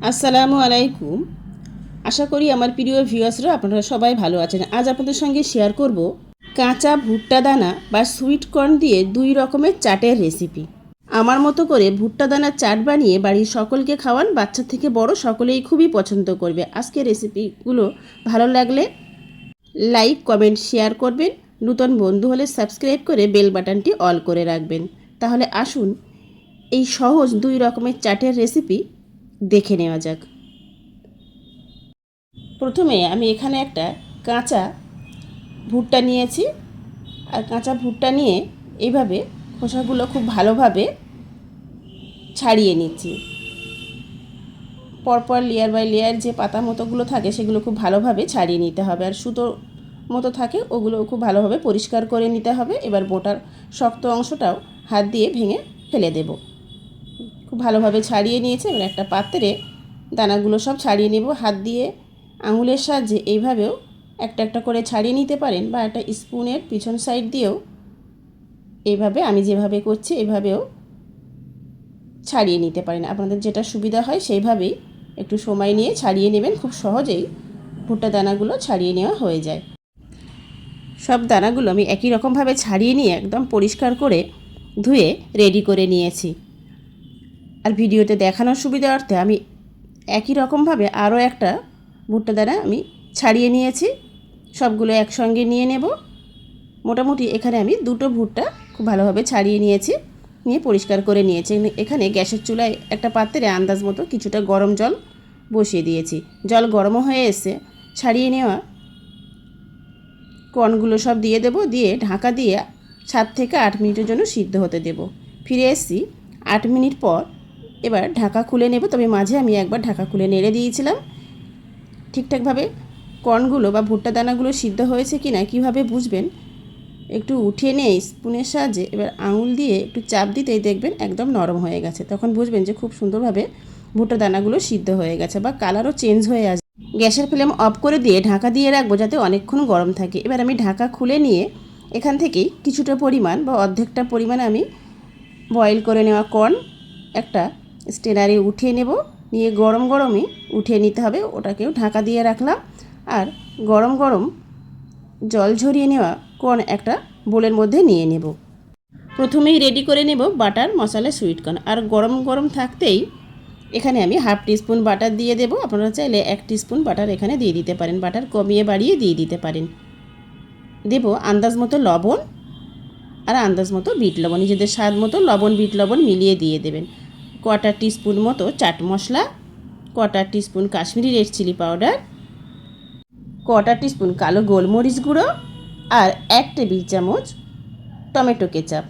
আসসালামু আলাইকুম। আশা করি আমার প্রিয় ভিউয়ার্সরা আপনারা সবাই ভালো আছেন। আজ আপনাদের সঙ্গে শেয়ার করব কাঁচা ভুট্টা দানা বা সুইট কর্ন দিয়ে 2 রকমের চাটের রেসিপি। আমার মতো করে ভুট্টা দানার চাট বানিয়ে বাড়ির সকলকে খাওয়ান, বাচ্চা থেকে বড় সকলেই খুবই পছন্দ করবে। আজকের রেসিপিগুলো ভালো লাগলে লাইক, কমেন্ট, শেয়ার করবেন। নতুন বন্ধু হলে সাবস্ক্রাইব করে বেল বাটনটি অল করে রাখবেন। তাহলে আসুন এই সহজ 2 রকমের চাটের রেসিপি দেখে নেওয়া যাক। প্রথমে আমি এখানে একটা কাঁচা ভুট্টা নিয়েছি, আর কাঁচা ভুট্টা নিয়ে এইভাবে খোসাগুলো খুব ভালোভাবে ছাড়িয়ে নিচ্ছি। পরপর লেয়ার বাই লেয়ার যে পাতা মতোগুলো থাকে সেগুলো খুব ভালোভাবে ছাড়িয়ে নিতে হবে, আর সুতো মতো থাকে ওগুলো খুব ভালোভাবে পরিষ্কার করে নিতে হবে। এবার বোটার শক্ত অংশটাও হাত দিয়ে ভেঙে ফেলে দেব। খুব ভালোভাবে ছাড়িয়ে নিয়েছি। এবার একটা পাত্রে দানাগুলো সব ছাড়িয়ে নেব। হাত দিয়ে আঙুলের সাহায্যে এইভাবেও একটা একটা করে ছাড়িয়ে নিতে পারেন, বা একটা স্পুনের পিছন সাইড দিয়েও এইভাবে আমি যেভাবে করছি এভাবেও ছাড়িয়ে নিতে পারেন। আপনাদের যেটা সুবিধা হয় সেইভাবেই একটু সময় নিয়ে ছাড়িয়ে নেবেন। খুব সহজেই ভুট্টা দানাগুলো ছাড়িয়ে নেওয়া হয়ে যায়। সব দানাগুলো আমি একই রকমভাবে ছাড়িয়ে নিয়ে একদম পরিষ্কার করে ধুয়ে রেডি করে নিয়েছি। আর ভিডিওতে দেখানোর সুবিধার্থে আমি একই রকমভাবে আরও একটা ভুট্টা দানা আমি ছাড়িয়ে নিয়েছি। সবগুলো একসঙ্গে নিয়ে নেব। মোটামুটি এখানে আমি 2টো ভুট্টা খুব ভালোভাবে ছাড়িয়ে নিয়েছি, নিয়ে পরিষ্কার করে নিয়েছি। এখানে গ্যাসের চুলায় একটা পাত্রে আন্দাজ মতো কিছুটা গরম জল বসিয়ে দিয়েছি। জল গরমও হয়ে এসে ছাড়িয়ে নেওয়া কর্নগুলো সব দিয়ে দেব। দিয়ে ঢাকা দিয়ে 7 থেকে 8 মিনিটের জন্য সিদ্ধ হতে দেব। ফিরে এসেছি 8 মিনিট পর। এবার ঢাকা খুলে নেব, তবে মাঝে আমি একবার ঢাকা খুলে নেড়ে দিয়েছিলাম। ঠিকঠাকভাবে কর্নগুলো বা ভুট্টা দানাগুলো সিদ্ধ হয়েছে কি না কীভাবে বুঝবেন, একটু উঠিয়ে নিয়ে স্পুনের সাহায্যে এবার আঙুল দিয়ে একটু চাপ দিতেই দেখবেন একদম নরম হয়ে গেছে। তখন বুঝবেন যে খুব সুন্দরভাবে ভুট্টা দানাগুলো সিদ্ধ হয়ে গেছে বা কালারও চেঞ্জ হয়ে আসবে। গ্যাসের ফ্লেম অফ করে দিয়ে ঢাকা দিয়ে রাখবো যাতে অনেকক্ষণ গরম থাকে। এবার আমি ঢাকা খুলে নিয়ে এখান থেকেই কিছুটা পরিমাণ বা অর্ধেকটা পরিমাণ আমি বয়েল করে নেওয়া কর্ন একটা স্টেনারে উঠিয়ে নেব। নিয়ে গরম গরমই উঠিয়ে নিতে হবে, ওটাকেও ঢাকা দিয়ে রাখলাম। আর গরম গরম জল ঝরিয়ে নেওয়া কর্ন একটা বোলের মধ্যে নিয়ে নেব। প্রথমেই রেডি করে নেব বাটার মশলা সুইট কর্ন। আর গরম গরম থাকতেই এখানে আমি হাফ টিস্পুন বাটার দিয়ে দেব। আপনারা চাইলে 1 টিস্পুন বাটার এখানে দিয়ে দিতে পারেন, বাটার কমিয়ে বাড়িয়ে দিয়ে দিতে পারেন। দেব আন্দাজ মতো লবণ, আর আন্দাজ মতো বিট লবণ, নিজেদের স্বাদ মতো লবণ বিট লবণ মিলিয়ে দিয়ে দেবেন। 1/4 টিস্পুন মতো chaat masala, 1/4 teaspoon Kashmiri red chilli powder, 1/4 teaspoon কালো গোলমরিচ গুঁড়ো, আর 1 টেবিল চামচ টমেটো কেচাপ।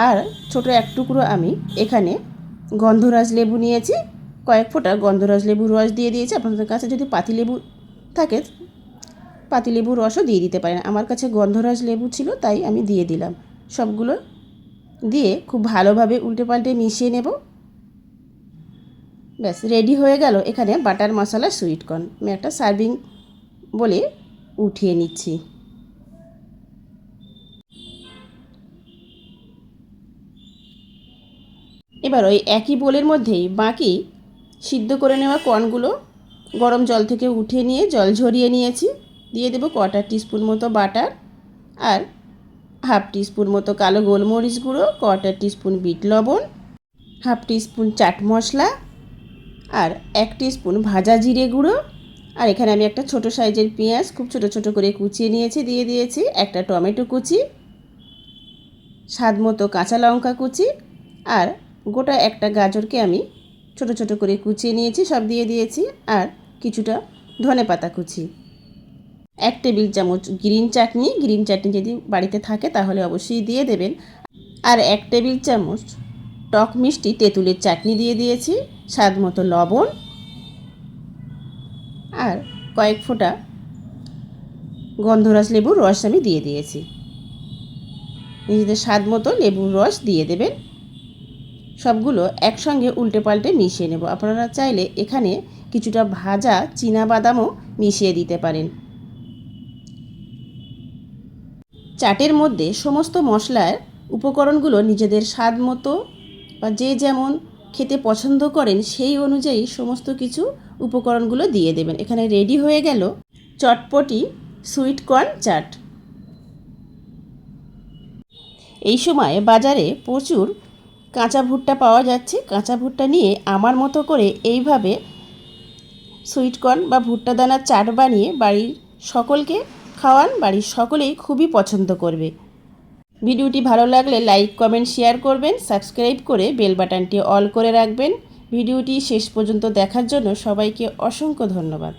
আর ছোটো এক টুকরো আমি এখানে গন্ধরাজ লেবু নিয়েছি, কয়েক ফোঁটা গন্ধরাজ লেবুর রস দিয়ে দিয়েছি। আপনাদের কাছে যদি পাতিলেবু থাকে পাতিলেবুর রসও দিয়ে দিতে পারেন। আমার কাছে গন্ধরাজ লেবু ছিল তাই আমি দিয়ে দিলাম। সবগুলো দিয়ে খুব ভালোভাবে উল্টে পাল্টে মিশিয়ে নেব। ব্যাস রেডি হয়ে গেল এখানে বাটার মশলা সুইট কর্ন। আমি একটা সার্ভিং বলে উঠিয়ে নিচ্ছি। এবার ওই একই বোলের মধ্যেই বাকি সিদ্ধ করে নেওয়া কর্নগুলো গরম জল থেকে উঠিয়ে নিয়ে জল ঝরিয়ে নিয়েছি। দিয়ে দেবো 1/4 টিস্পুন মতো বাটার, আর হাফ টিস্পুন মতো কালো গোলমরিচ গুঁড়ো, 1/4 টিস্পুন বিট লবণ, হাফ টিস্পুন চাট মশলা, আর 1 টিস্পুন ভাজা জিরে গুঁড়ো। আর এখানে আমি একটা ছোটো সাইজের পেঁয়াজ খুব ছোটো ছোটো করে কুচিয়ে নিয়েছি, দিয়ে দিয়েছি একটা টমেটো কুচি, স্বাদ মতো কাঁচা লঙ্কা কুচি, আর গোটা একটা গাজরকে আমি ছোটো ছোটো করে কুচিয়ে নিয়েছি, সব দিয়ে দিয়েছি। আর কিছুটা ধনেপাতা কুচি, 1 টেবিল চামচ গ্রিন চাটনি যদি বাড়িতে থাকে তাহলে অবশ্যই দিয়ে দেবেন। আর 1 টেবিল চামচ টক মিষ্টি তেঁতুলের চাটনি দিয়ে দিয়েছি, স্বাদ মতো লবণ, আর কয়েক ফোঁটা গন্ধরাজ লেবুর রস আমি দিয়ে দিয়েছি। নিজেদের স্বাদ মতো লেবুর রস দিয়ে দেবেন। সবগুলো একসঙ্গে উল্টে পাল্টে মিশিয়ে নেব। আপনারা চাইলে এখানে কিছুটা ভাজা চীনা বাদামও মিশিয়ে দিতে পারেন। চাটের মধ্যে সমস্ত মশলার উপকরণগুলো নিজেদের স্বাদ মতো বা যে যেমন খেতে পছন্দ করেন সেই অনুযায়ী সমস্ত কিছু উপকরণগুলো দিয়ে দেবেন। এখানে রেডি হয়ে গেল চটপটি সুইট কর্ন চাট। এই সময় বাজারে প্রচুর কাঁচা ভুট্টা পাওয়া যাচ্ছে। কাঁচা ভুট্টা নিয়ে আমার মতো করে এইভাবে সুইট কর্ন বা ভুট্টা দানার চাট বানিয়ে বাড়ির সকলকে খাওয়ান, বাড়ির সকলেই খুবই পছন্দ করবে। ভিডিওটি ভালো লাগলে লাইক, কমেন্ট, শেয়ার করবেন। সাবস্ক্রাইব করে বেল বাটনটি অল করে রাখবেন। ভিডিওটি শেষ পর্যন্ত দেখার জন্য সবাইকে অসংখ্য ধন্যবাদ।